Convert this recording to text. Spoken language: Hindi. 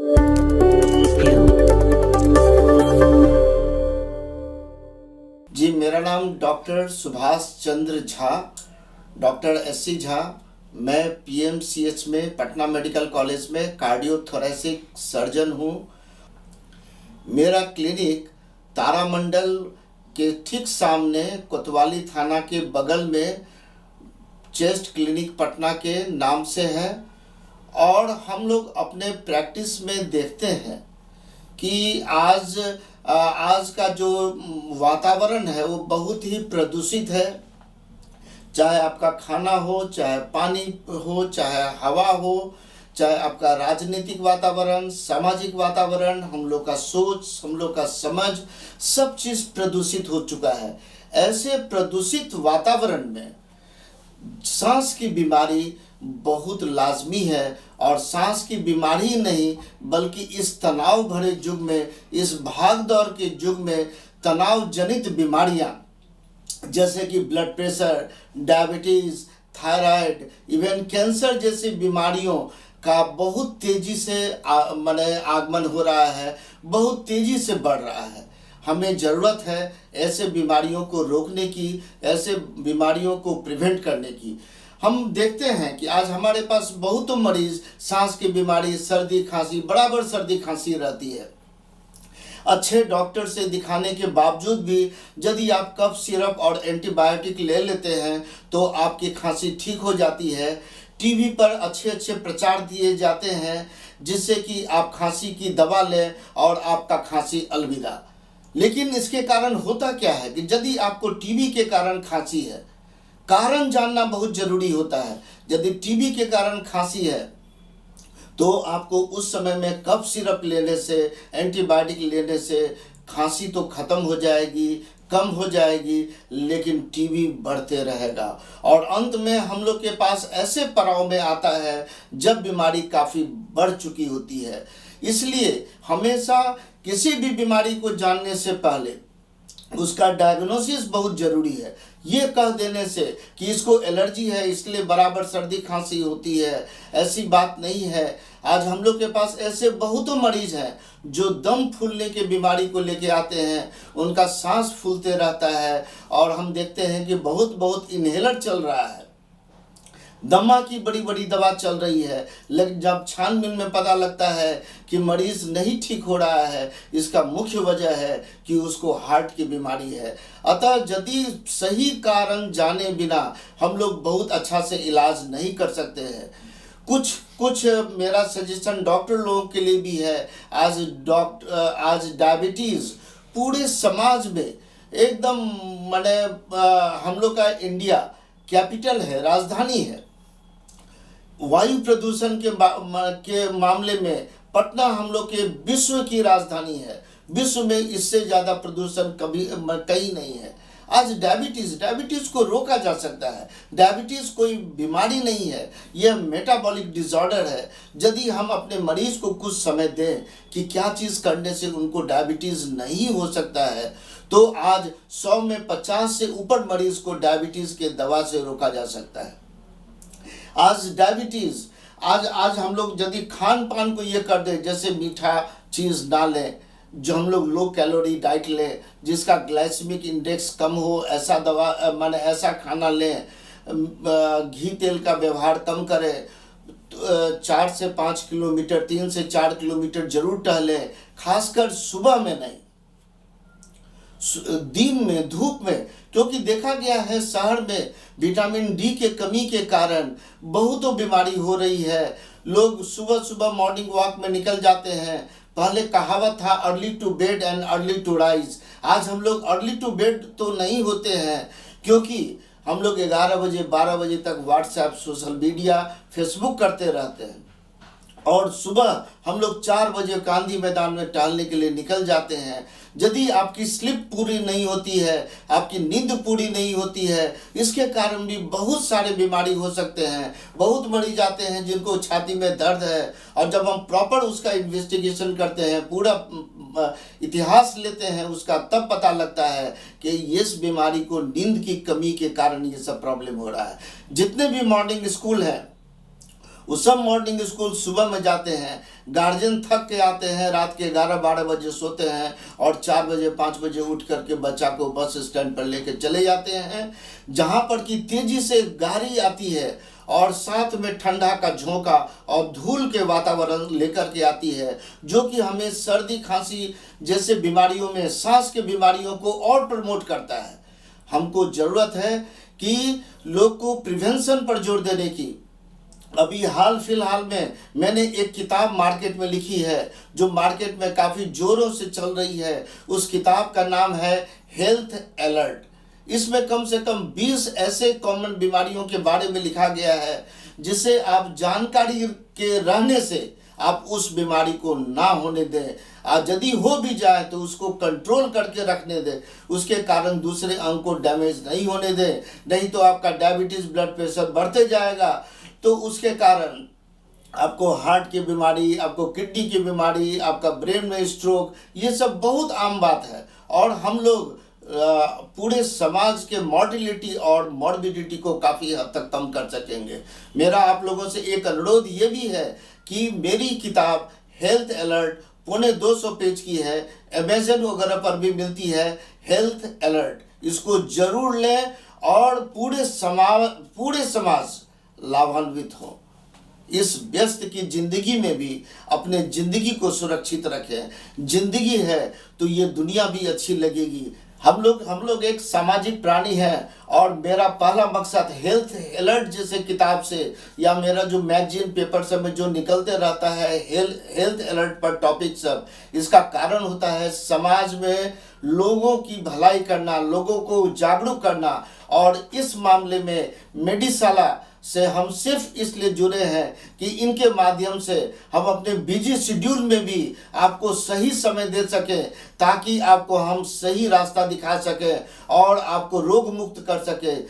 जी, मेरा नाम doctor Subhash Chandra Jha, doctor SC Jha. मैं पीएमसीएच में पटना मेडिकल कॉलेज में कार्डियोथोरेसिक सर्जन हूँ। मेरा क्लिनिक तारामंडल के ठीक सामने कोतवाली थाना के बगल में चेस्ट क्लिनिक पटना के नाम से है। और हम लोग अपने प्रैक्टिस में देखते हैं कि आज का जो वातावरण है वो बहुत ही प्रदूषित है। चाहे आपका खाना हो, चाहे पानी हो, चाहे हवा हो, चाहे आपका राजनीतिक वातावरण, सामाजिक वातावरण, हम लोग का सोच, हम लोग का समझ, सब चीज़ प्रदूषित हो चुका है। ऐसे प्रदूषित वातावरण में सांस की बीमारी बहुत लाजमी है। और सांस की बीमारी ही नहीं बल्कि इस तनाव भरे युग में, इस भाग दौड़ के युग में तनाव जनित बीमारियां जैसे कि blood pressure, diabetes, thyroid, even cancer जैसी बीमारियों का बहुत तेज़ी से आगमन हो रहा है, बहुत तेज़ी से बढ़ रहा है। हमें ज़रूरत है ऐसे बीमारियों को रोकने की, ऐसे बीमारियों को प्रिवेंट करने की। हम देखते हैं कि आज हमारे पास बहुत मरीज़ सांस की बीमारी, सर्दी खांसी, बराबर सर्दी खांसी रहती है। अच्छे डॉक्टर से दिखाने के बावजूद भी यदि आप कफ सिरप और एंटीबायोटिक ले लेते हैं तो आपकी खांसी ठीक हो जाती है। टीवी पर अच्छे अच्छे प्रचार दिए जाते हैं जिससे कि आप खांसी की दवा लें और आपका खांसी अलविदा। लेकिन इसके कारण होता क्या है कि यदि आपको टीबी के कारण खांसी है, कारण जानना बहुत ज़रूरी होता है। यदि टीबी के कारण खांसी है तो आपको उस समय में कफ सिरप लेने से, एंटीबायोटिक लेने से खांसी तो ख़त्म हो जाएगी, कम हो जाएगी, लेकिन टीबी बढ़ते रहेगा। और अंत में हम लोग के पास ऐसे पड़ाव में आता है जब बीमारी काफ़ी बढ़ चुकी होती है। इसलिए हमेशा किसी भी बीमारी को जानने से पहले उसका डायग्नोसिस बहुत ज़रूरी है। ये कह देने से कि इसको एलर्जी है इसलिए बराबर सर्दी खांसी होती है, ऐसी बात नहीं है। आज हम लोग के पास ऐसे बहुतों मरीज हैं जो दम फूलने की बीमारी को लेके आते हैं, उनका सांस फूलते रहता है और हम देखते हैं कि बहुत इन्हेलर चल रहा है, दमा की बड़ी बड़ी दवा चल रही है। लेकिन जब छानबीन में पता लगता है कि मरीज़ नहीं ठीक हो रहा है, इसका मुख्य वजह है कि उसको हार्ट की बीमारी है। अतः यदि सही कारण जाने बिना हम लोग बहुत अच्छा से इलाज नहीं कर सकते हैं। कुछ मेरा सजेशन डॉक्टर लोगों के लिए भी है। आज डायबिटीज़ पूरे समाज में एकदम हम लोग का इंडिया कैपिटल है, राजधानी है। वायु प्रदूषण के मामले में पटना हम लोग के विश्व की राजधानी है। विश्व में इससे ज़्यादा प्रदूषण कहीं नहीं है। आज डायबिटीज़ को रोका जा सकता है। डायबिटीज़ कोई बीमारी नहीं है, यह मेटाबॉलिक डिसऑर्डर है। यदि हम अपने मरीज़ को कुछ समय दें कि क्या चीज़ करने से उनको डायबिटीज़ नहीं हो सकता है, तो आज 100 में 50 से ऊपर मरीज़ को डायबिटीज़ के दवा से रोका जा सकता है। आज हम लोग यदि खान पान को ये कर दें, जैसे मीठा चीज़ ना लें, जो हम लोग लो कैलोरी डाइट लें, जिसका ग्लाइसेमिक इंडेक्स कम हो, ऐसा दवा ऐसा खाना लें, घी तेल का व्यवहार कम करें, 4 से 5 किलोमीटर, 3 से 4 किलोमीटर जरूर टहलें, खासकर सुबह में नहीं, दिन में, धूप में। क्योंकि देखा गया है शहर में विटामिन डी के कमी के कारण बहुतों बीमारी हो रही है। लोग सुबह सुबह मॉर्निंग वॉक में निकल जाते हैं। पहले कहावत था early to bed and early to rise. आज हम लोग अर्ली टू बेड तो नहीं होते हैं, क्योंकि हम लोग 11 बजे 12 बजे तक व्हाट्सएप, सोशल मीडिया, फेसबुक करते रहते हैं। और सुबह हम लोग 4 बजे गांधी मैदान में टहलने के लिए निकल जाते हैं। यदि आपकी स्लीप पूरी नहीं होती है, आपकी नींद पूरी नहीं होती है, इसके कारण भी बहुत सारे बीमारी हो सकते हैं। बहुत मरीज आते हैं जिनको छाती में दर्द है, और जब हम प्रॉपर उसका इन्वेस्टिगेशन करते हैं, पूरा इतिहास लेते हैं उसका, तब पता लगता है कि इस बीमारी को नींद की कमी के कारण ये सब प्रॉब्लम हो रहा है। जितने भी मॉर्निंग स्कूल हैं वो सब मॉर्निंग स्कूल सुबह में जाते हैं। गार्जियन थक के आते हैं, रात के 11-12 बजे सोते हैं और 4 बजे 5 बजे उठ करके बच्चा को बस स्टैंड पर लेके चले जाते हैं, जहाँ पर कि तेजी से गाड़ी आती है और साथ में ठंडा का झोंका और धूल के वातावरण लेकर के आती है, जो कि हमें सर्दी खांसी जैसे बीमारियों में, सांस के बीमारियों को और प्रमोट करता है। हमको ज़रूरत है कि लोग को प्रिवेंशन पर जोर देने की। अभी हाल फिलहाल में मैंने एक किताब मार्केट में लिखी है, जो मार्केट में काफ़ी जोरों से चल रही है। उस किताब का नाम है हेल्थ अलर्ट। इसमें कम से कम 20 ऐसे कॉमन बीमारियों के बारे में लिखा गया है, जिसे आप जानकारी के रहने से आप उस बीमारी को ना होने दें, और यदि हो भी जाए तो उसको कंट्रोल करके रखने दें। उसके कारण दूसरे अंग को डैमेज नहीं होने दें, नहीं तो आपका डायबिटीज़, ब्लड प्रेशर बढ़ते जाएगा, तो उसके कारण आपको हार्ट की बीमारी, आपको किडनी की बीमारी, आपका ब्रेन में स्ट्रोक, ये सब बहुत आम बात है। और हम लोग पूरे समाज के मॉर्टिलिटी और मॉर्बिडिटी को काफ़ी हद तक कम कर सकेंगे। मेरा आप लोगों से एक अनुरोध ये भी है कि मेरी किताब हेल्थ अलर्ट 250 पेज की है, अमेज़न वगैरह पर भी मिलती है, हेल्थ अलर्ट। इसको जरूर लें और पूरे समाज लाभान्वित हो। इस व्यस्त की जिंदगी में भी अपने जिंदगी को सुरक्षित रखें। जिंदगी है तो ये दुनिया भी अच्छी लगेगी। हम लोग एक सामाजिक प्राणी हैं, और मेरा पहला मकसद हेल्थ अलर्ट जैसे किताब से, या मेरा जो मैगजीन पेपर सब में जो निकलते रहता है हेल्थ अलर्ट पर टॉपिक सब, इसका कारण होता है समाज में लोगों की भलाई करना, लोगों को जागरूक करना। और इस मामले में मेडिशाला से हम सिर्फ इसलिए जुड़े हैं कि इनके माध्यम से हम अपने बिजी शेड्यूल में भी आपको सही समय दे सकें, ताकि आपको हम सही रास्ता दिखा सकें और आपको रोग मुक्त कर सकें।